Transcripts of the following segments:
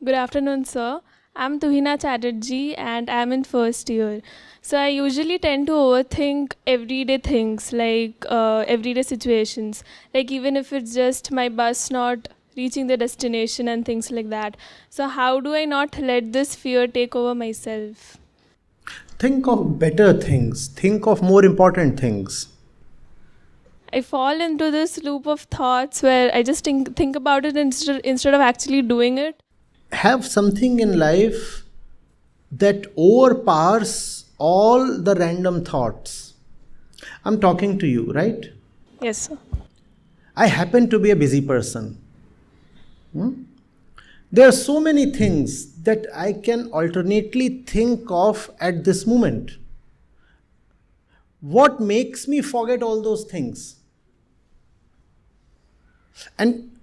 Good afternoon, sir. I'm Tuhina Chatterjee and I'm in first year. So I usually tend to overthink everyday things like everyday situations, like even if it's just my bus not reaching the destination and things like that. So how do I not let this fear take over myself? Think of better things, think of more important things. I fall into this loop of thoughts where I just think about it instead of actually doing it. Have something in life that overpowers all the random thoughts. I'm talking to you, right? Yes, sir. I happen to be a busy person. There are so many things that I can alternately think of at this moment. What makes me forget all those things? And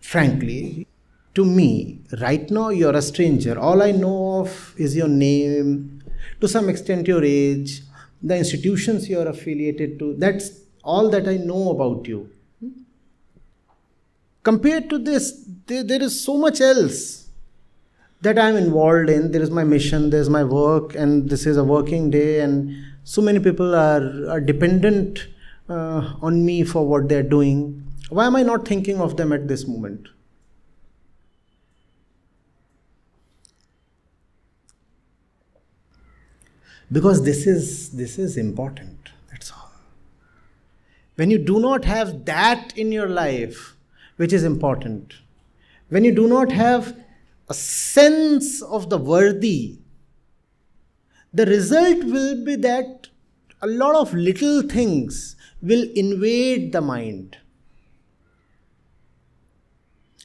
frankly, to me, right now you're a stranger. All I know of is your name, to some extent your age, the institutions you're affiliated to. That's all that I know about you. Compared to this, there is so much else that I'm involved in. There is my mission, there's my work, and this is a working day, and so many people are dependent on me for what they're doing. Why am I not thinking of them at this moment? Because this is important. That's all. When you do not have that in your life, which is important, when you do not have a sense of the worthy, the result will be that a lot of little things will invade the mind.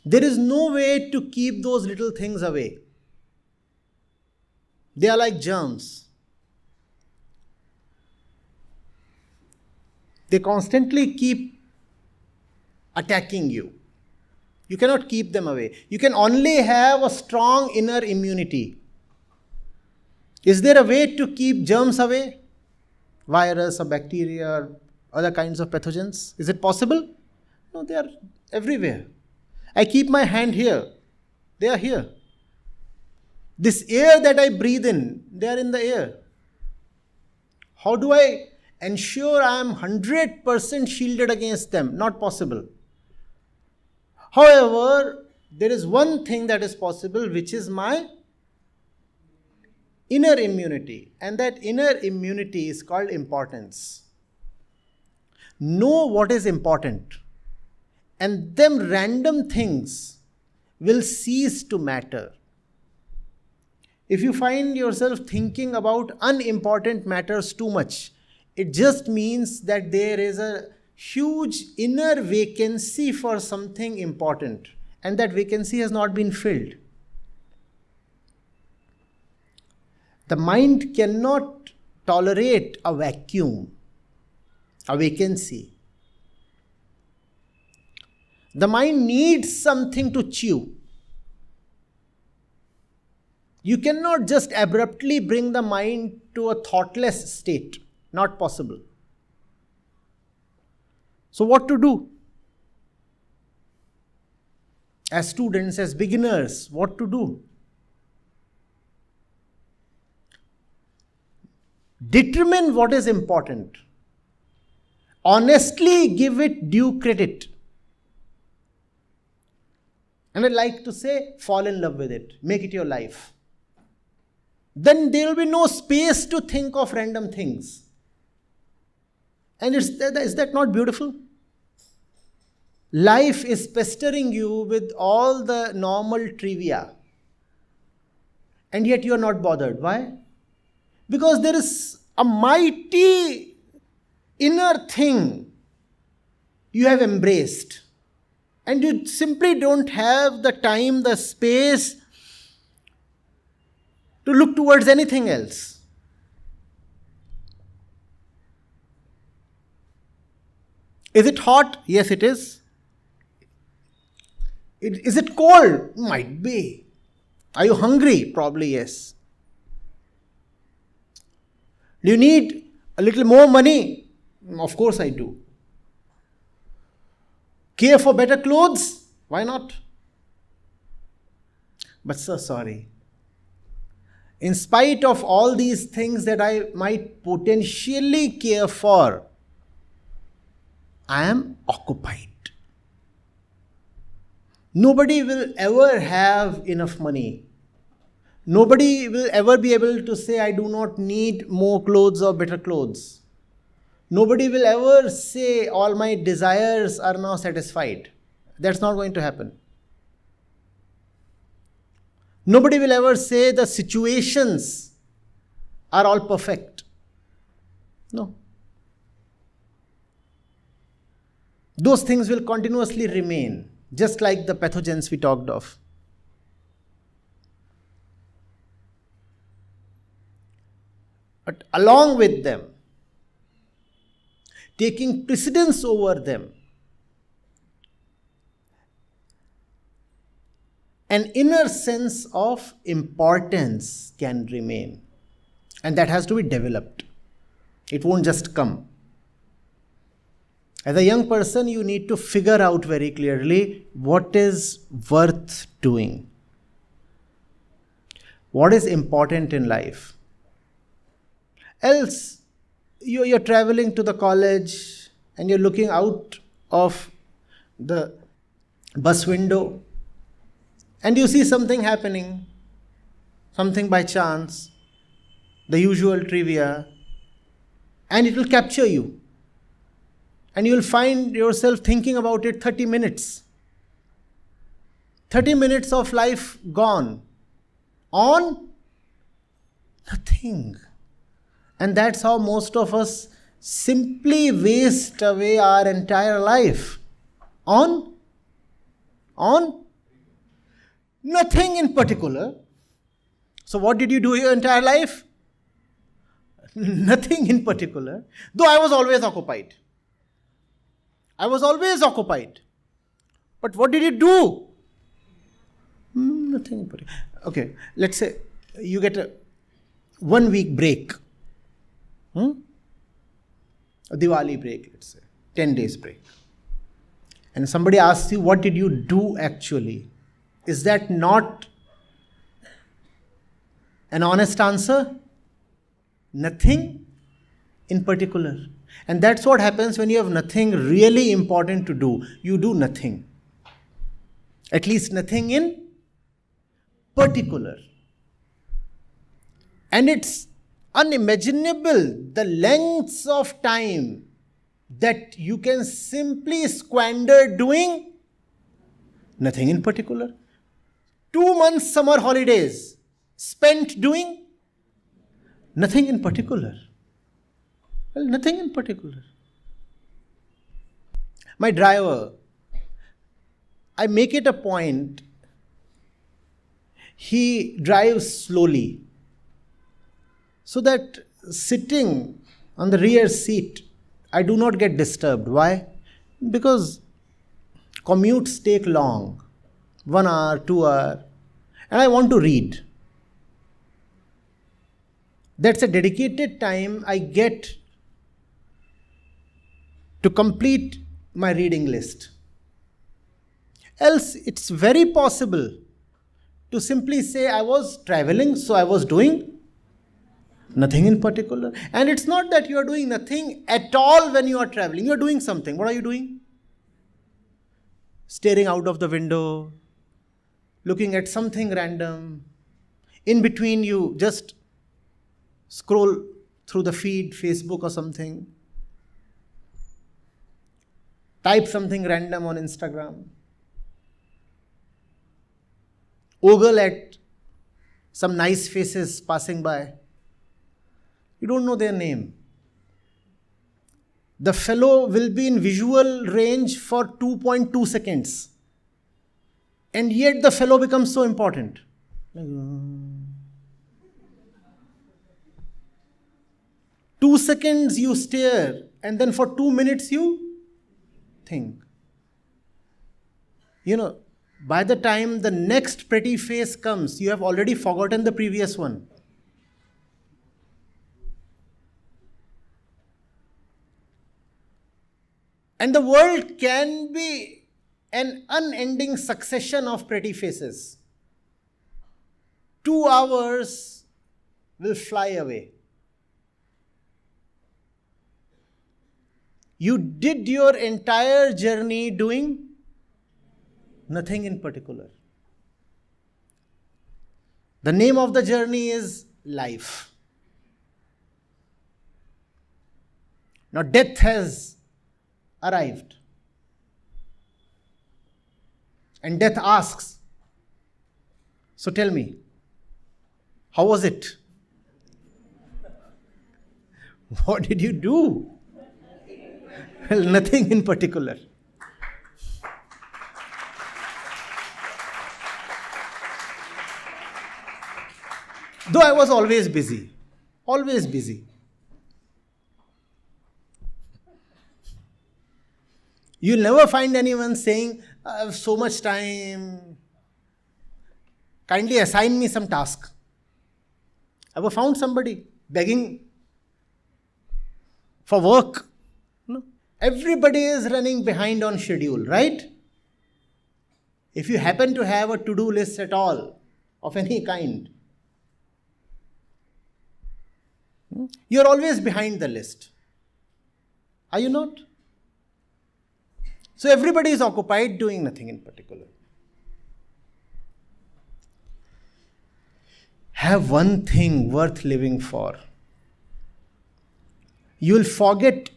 There is no way to keep those little things away. They are like germs. They constantly keep attacking you. You cannot keep them away. You can only have a strong inner immunity. Is there a way to keep germs away? Virus or bacteria or other kinds of pathogens? Is it possible? No, they are everywhere. I keep my hand here. They are here. This air that I breathe in, they are in the air. How do I ensure I am 100% shielded against them? Not possible. However, there is one thing that is possible, which is my inner immunity. And that inner immunity is called importance. Know what is important, and them random things will cease to matter. If you find yourself thinking about unimportant matters too much, it just means that there is a huge inner vacancy for something important, and that vacancy has not been filled. The mind cannot tolerate a vacuum, a vacancy. The mind needs something to chew. You cannot just abruptly bring the mind to a thoughtless state. Not possible. So, what to do? As students, as beginners, what to do? Determine what is important. Honestly give it due credit. And I'd like to say, fall in love with it. Make it your life. Then there will be no space to think of random things. And is that not beautiful? Life is pestering you with all the normal trivia. And yet you are not bothered. Why? Because there is a mighty inner thing you have embraced. And you simply don't have the time, the space to look towards anything else. Is it hot? Yes, it is. Is it cold? Might be. Are you hungry? Probably yes. Do you need a little more money? Of course I do. Care for better clothes? Why not? But so sorry. In spite of all these things that I might potentially care for, I am occupied. Nobody will ever have enough money. Nobody will ever be able to say, I do not need more clothes or better clothes. Nobody will ever say, all my desires are now satisfied. That's not going to happen. Nobody will ever say the situations are all perfect. No. Those things will continuously remain, just like the pathogens we talked of. But along with them, taking precedence over them, an inner sense of importance can remain. And that has to be developed. It won't just come. As a young person, you need to figure out very clearly what is worth doing. What is important in life. Else, you're traveling to the college and you're looking out of the bus window and you see something happening, something by chance, the usual trivia, and it will capture you. And you will find yourself thinking about it 30 minutes. 30 minutes of life gone on nothing. And that's how most of us simply waste away our entire life. On nothing in particular. So what did you do your entire life? Nothing in particular. Though I was always occupied. But what did you do? Nothing in particular. Okay, let's say you get a 1 week break. A Diwali break, let's say. 10 days break. And somebody asks you, what did you do actually? Is that not an honest answer? Nothing in particular. And that's what happens when you have nothing really important to do. You do nothing. At least nothing in particular. And it's unimaginable the lengths of time that you can simply squander doing nothing in particular. 2 months summer holidays spent doing nothing in particular. Well, nothing in particular. My driver, I make it a point, he drives slowly so that sitting on the rear seat, I do not get disturbed. Why? Because commutes take long, 1 hour, 2 hours, and I want to read. That's a dedicated time I get to complete my reading list. Else, it's very possible to simply say I was traveling, so I was doing nothing in particular. And it's not that you are doing nothing at all when you are traveling. You are doing something. What are you doing? Staring out of the window, looking at something random. In between, you just scroll through the feed, Facebook or something. Type something random on Instagram. Ogle at some nice faces passing by. You don't know their name. The fellow will be in visual range for 2.2 seconds. And yet the fellow becomes so important. 2 seconds you stare, and then for 2 minutes you think. By the time the next pretty face comes, you have already forgotten the previous one. And the world can be an unending succession of pretty faces. 2 hours will fly away. You did your entire journey doing nothing in particular. The name of the journey is life. Now death has arrived. And death asks, so tell me, how was it? What did you do? Well, nothing in particular. Though I was always busy. Always busy. You'll never find anyone saying, I have so much time. Kindly assign me some task. Ever found somebody begging for work? No. Everybody is running behind on schedule, right? If you happen to have a to-do list at all, of any kind, you're always behind the list. Are you not? So everybody is occupied doing nothing in particular. Have one thing worth living for. You will forget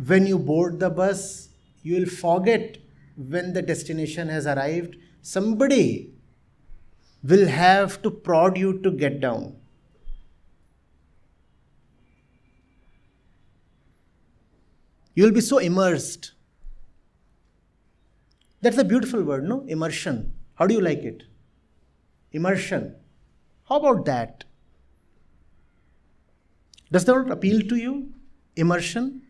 when you board the bus. You will forget when the destination has arrived. Somebody will have to prod you to get down. You will be so immersed. That's a beautiful word, no? Immersion. How do you like it? Immersion. How about that? Does that appeal to you? Immersion?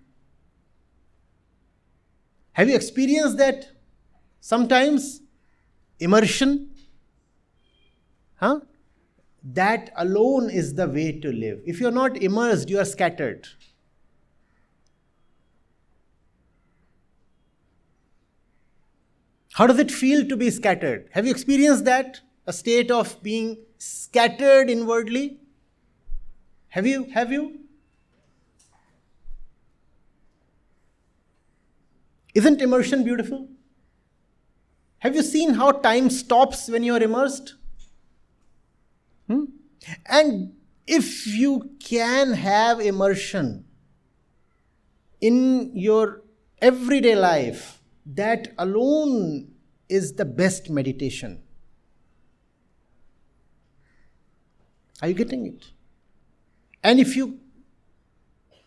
Have you experienced that sometimes? Immersion? Huh? That alone is the way to live. If you're not immersed, you are scattered. How does it feel to be scattered? Have you experienced that? A state of being scattered inwardly? Have you? Isn't immersion beautiful? Have you seen how time stops when you are immersed? And if you can have immersion in your everyday life, that alone is the best meditation. Are you getting it? And if you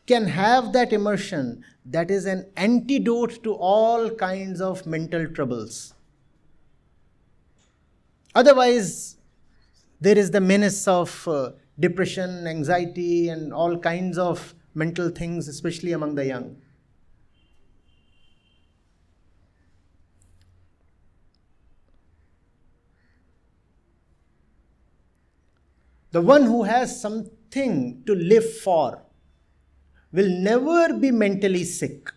can have that immersion, that is an antidote to all kinds of mental troubles. Otherwise, there is the menace of depression, anxiety, and all kinds of mental things, especially among the young. The one who has something to live for will never be mentally sick.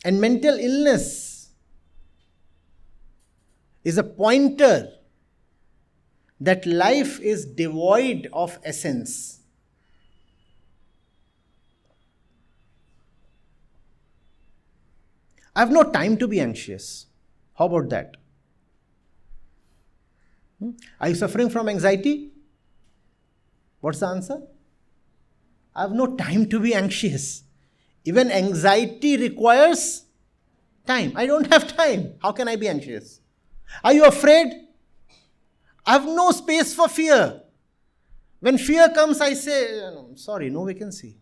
And mental illness is a pointer that life is devoid of essence. I have no time to be anxious. How about that? Are you suffering from anxiety? What's the answer? I have no time to be anxious. Even anxiety requires time. I don't have time. How can I be anxious? Are you afraid? I have no space for fear. When fear comes, I say, sorry, no vacancy.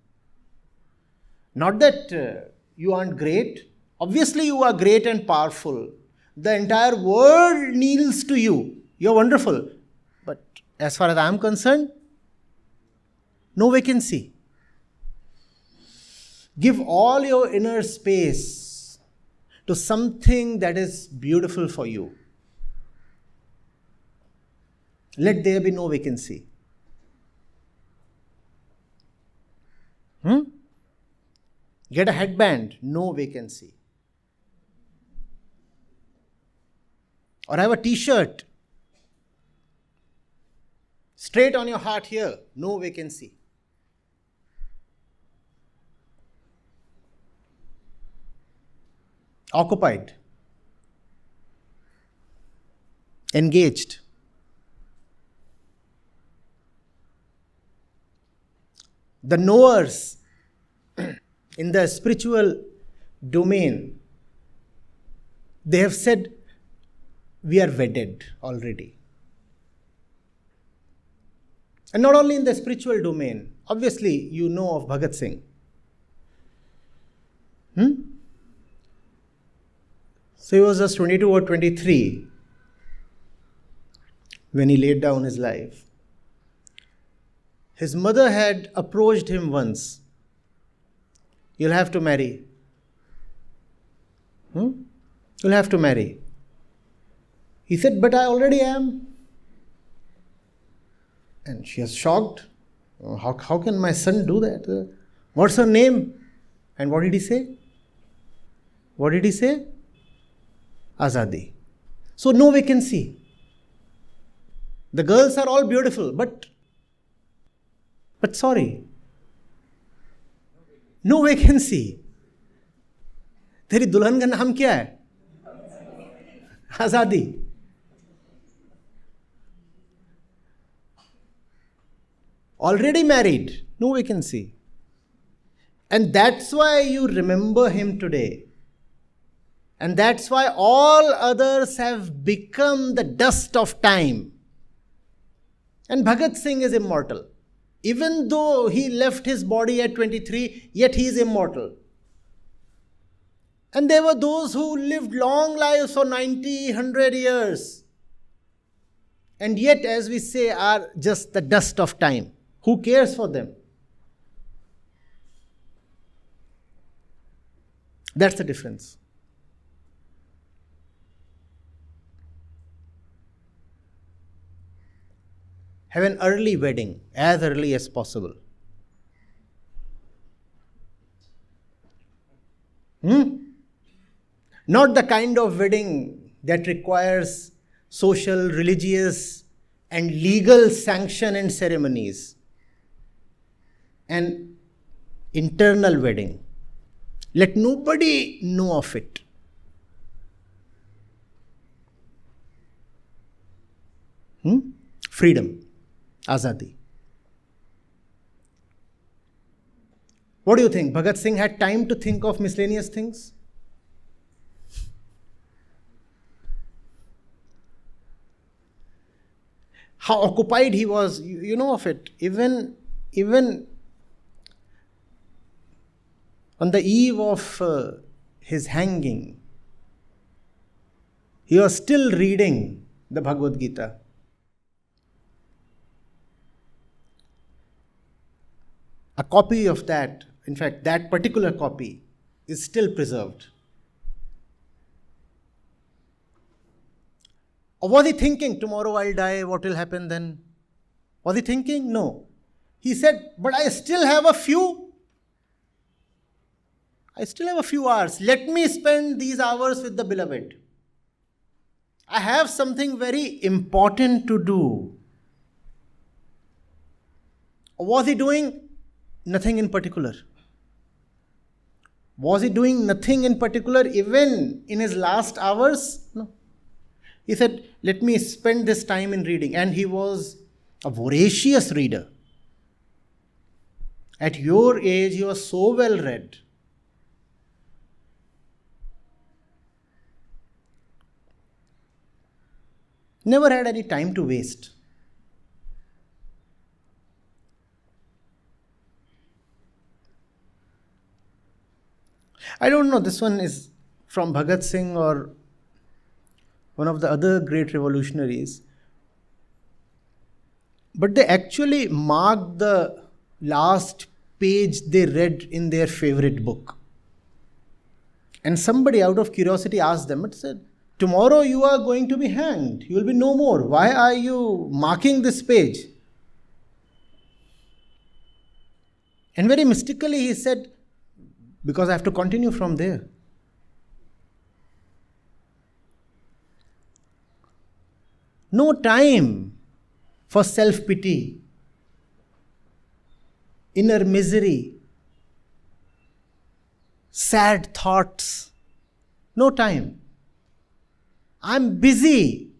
Not that you aren't great. Obviously, you are great and powerful. The entire world kneels to you. You're wonderful. But as far as I am concerned, no vacancy. Give all your inner space to something that is beautiful for you. Let there be no vacancy. Get a headband, no vacancy. Or have a t-shirt straight on your heart here, no vacancy. Occupied, engaged. The knowers in the spiritual domain, they have said, we are wedded already. And not only in the spiritual domain, obviously you know of Bhagat Singh. So he was just 22 or 23 when he laid down his life. His mother had approached him once. You'll have to marry. You'll have to marry. He said, but I already am. And she was shocked. How can my son do that? What's her name? And what did he say? What did he say? Azadi. So no vacancy. The girls are all beautiful, but sorry, no vacancy. तेरी दुल्हन का नाम क्या है? आजादी. Already married, no vacancy. And that's why you remember him today. And that's why all others have become the dust of time. And Bhagat Singh is immortal. Even though he left his body at 23, yet he is immortal. And there were those who lived long lives for 90, 100 years. And yet, as we say, are just the dust of time. Who cares for them? That's the difference. Have an early wedding, as early as possible. Not the kind of wedding that requires social, religious, and legal sanction and ceremonies. An internal wedding. Let nobody know of it. Freedom. Azadi. What do you think? Bhagat Singh had time to think of miscellaneous things? How occupied he was, you know of it. Even on the eve of his hanging, he was still reading the Bhagavad Gita. A copy of that, in fact, that particular copy is still preserved. Or was he thinking, tomorrow I'll die, what will happen then? Was he thinking? No. He said, but I still have a few hours. Let me spend these hours with the beloved. I have something very important to do. Or was he doing nothing in particular? Was he doing nothing in particular even in his last hours? No. He said, let me spend this time in reading. And he was a voracious reader. At your age, he was so well read. Never had any time to waste. I don't know, this one is from Bhagat Singh or one of the other great revolutionaries. But they actually marked the last page they read in their favorite book. And somebody out of curiosity asked them, it said, tomorrow you are going to be hanged. You will be no more. Why are you marking this page? And very mystically he said, because I have to continue from there. No time for self-pity, inner misery, sad thoughts. No time. I'm busy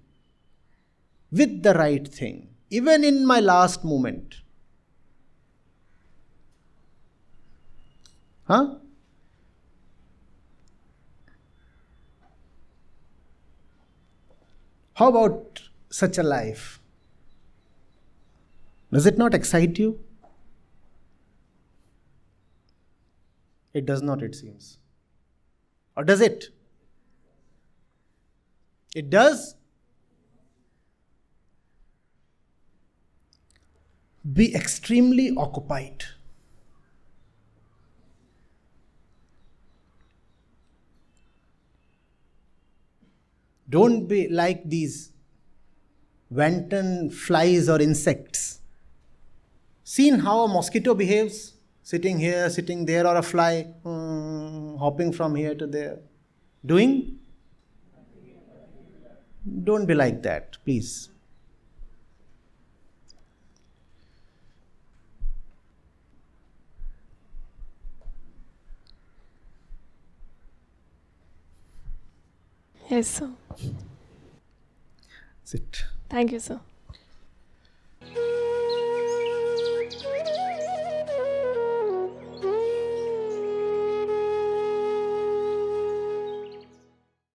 with the right thing, even in my last moment. Huh? How about such a life? Does it not excite you? It does not, it seems. Or does it? It does? Be extremely occupied. Don't be like these wanton flies or insects. Seen how a mosquito behaves? Sitting here, sitting there, or a fly hopping from here to there. Doing? Don't be like that, please. Yes, sir. Sit. Thank you, sir.